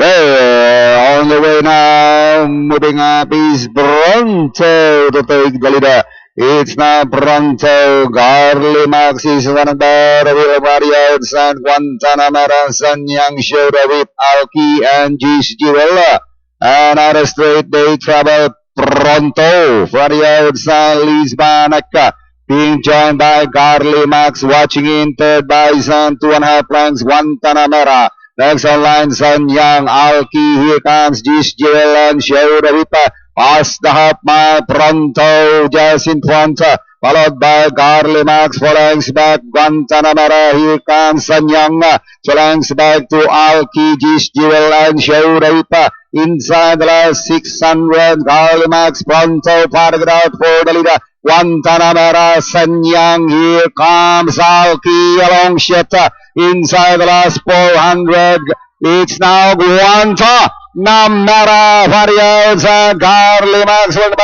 There, on the way now, moving up is Bronto to take the leader. It's now Bronto. Garly Max is running by the wheel Mario and Guantanamera. Sanyang showed with Alki and Gis Girola. And out of straight they travel Pronto. For the outside, Liz Banaka. Being joined by Garly Max. Watching in third by San 2.5 lengths. Guantanamera. Next on line, Sun Yang, Alki, here comes Gis Girola and Shoda Vipa. Past the half mile, Pronto just in front, followed by Garly Max, 4 lengths back, Guantanamera, here comes Sanyang, 2 lengths back to Alki, Gis Girola and Shoda Vipa. Inside the last 600, Garly Max, Pronto, parted out for the leader. Guantanamera, Sanyang, here comes Alki along Sheta. Inside the last 400, it's now Guantanamera, Varials, Garly Max, Will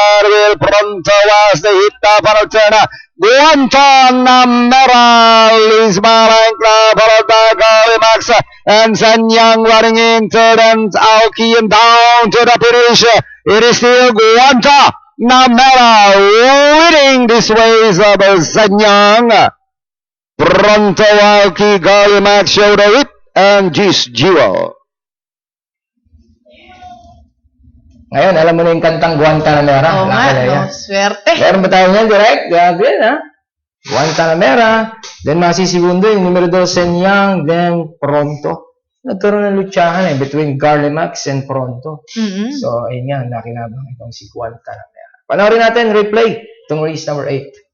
Pronto was the hit for turner. Guantanamera, Liz Barankla, followed by Garly Max, and Sanyang running in third, and Alki and down to the finish. It is still Guantanamera winning this race of Sanyang. Pronto, Alki, Garly Max, Shoda Whip, and Gis Girola. Ngayon, alam mo na yung kantang Guantanamera. Oo nga, no? Swerte. Meron ba tayo niyan, direct? Grabe, ha? Guantanamera. Then, masisigundo yung numero 2, Sanyang. Then, Pronto. Nagkaroon ng lutsahan between Garly Max and Pronto. So, ayun nga, nakinabang itong si Guantanamera. Panoorin natin, replay. Itong race number 8.